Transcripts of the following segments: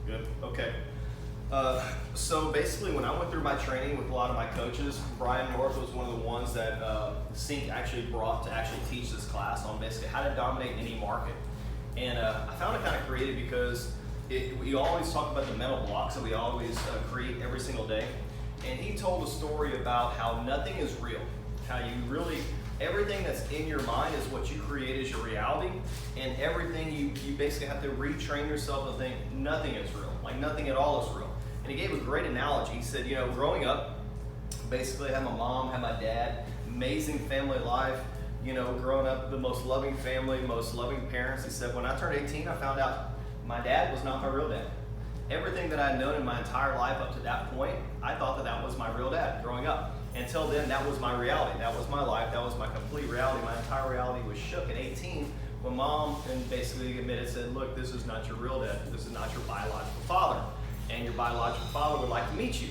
Good. Okay. So basically, when I went through my training with a lot of my coaches, Brian North was one of the ones that Sync actually brought to actually teach this class on basically how to dominate any market. And I found it kind of creative because we always talk about the mental blocks that we always create every single day. And he told a story about how nothing is real, how you really, everything that's in your mind is what you create as your reality, and everything you basically have to retrain yourself to think nothing is real, like nothing at all is real. And he gave a great analogy. He said, growing up, basically I had my mom, had my dad, amazing family life, growing up the most loving family, most loving parents. He said, when I turned 18, I found out my dad was not my real dad. Everything that I had known in my entire life up to that point, I thought that was my real dad growing up. Until then, that was my reality. That was my life. That was my complete reality. My entire reality was shook at 18 when mom and basically admitted, said, look, this is not your real dad. This is not your biological father. And your biological father would like to meet you.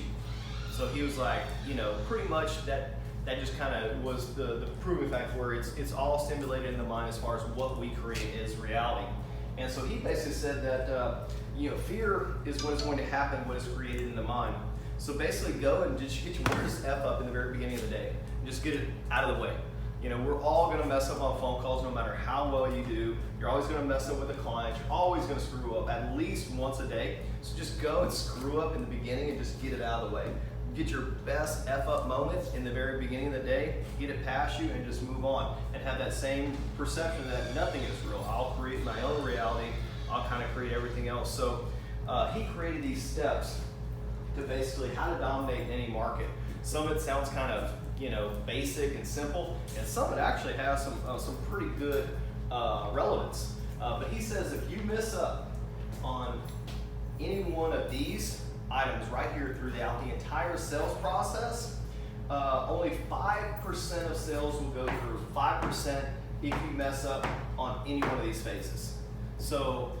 So he was like, pretty much that just kind of was the proving fact where it's all stimulated in the mind as far as what we create is reality. And so he basically said that, fear is what is going to happen, what is created in the mind. So basically go and just get your weirdest F up in the very beginning of the day. Just get it out of the way. We're all going to mess up on phone calls no matter how well you do. You're always going to mess up with a client. You're always going to screw up at least once a day. So just go and screw up in the beginning and just get it out of the way. Get your best F up moment in the very beginning of the day, get it past you, and just move on. And have that same perception that nothing is real. I'll create my own reality. I'll kind of create everything else. So he created these steps to basically how to dominate any market. Some of it sounds kind of basic and simple, and some of it actually has some pretty good relevance. But he says if you mess up on any one of these items right here throughout the entire sales process, only 5% of sales will go through. 5% if you mess up on any one of these phases. So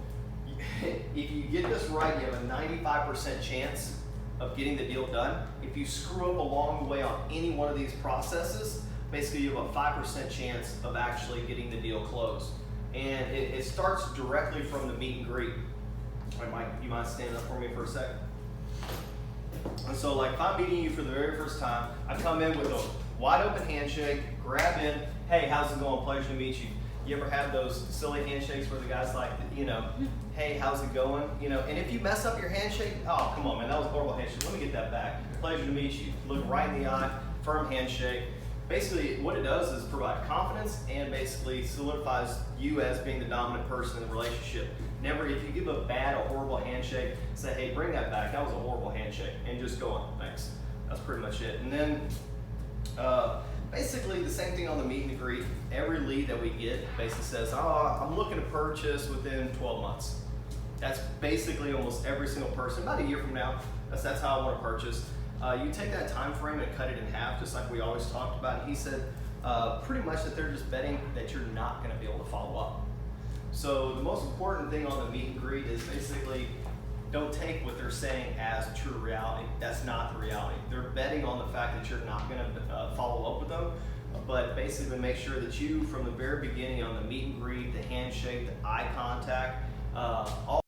if you get this right, you have a 95% chance of getting the deal done. If you screw up along the way on any one of these processes, basically you have a 5% chance of actually getting the deal closed. And it starts directly from the meet and greet. All right, Mike, you mind standing up for me for a second? And so like if I'm meeting you for the very first time, I come in with a wide open handshake, grab in, hey, how's it going? Pleasure to meet you. You ever have those silly handshakes where the guy's like, hey, how's it going? And if you mess up your handshake, oh, come on, man, that was a horrible handshake. Let me get that back. Pleasure to meet you. Look right in the eye, firm handshake. Basically, what it does is provide confidence and basically solidifies you as being the dominant person in the relationship. Never, if you give a bad or horrible handshake, say, hey, bring that back. That was a horrible handshake. And just go on. Thanks. That's pretty much it. And then, basically the same thing on the meet and greet. Every lead that we get basically says, I'm looking to purchase within 12 months. That's basically almost every single person. About a year from now, that's how I want to purchase. You take that time frame and cut it in half, just like we always talked about. And he said pretty much that they're just betting that you're not going to be able to follow up. So the most important thing on the meet and greet is basically don't take what they're saying as true reality. That's not the reality. They're betting on the fact that you're not going to follow up with them, but basically make sure that you, from the very beginning on the meet and greet, the handshake, the eye contact, all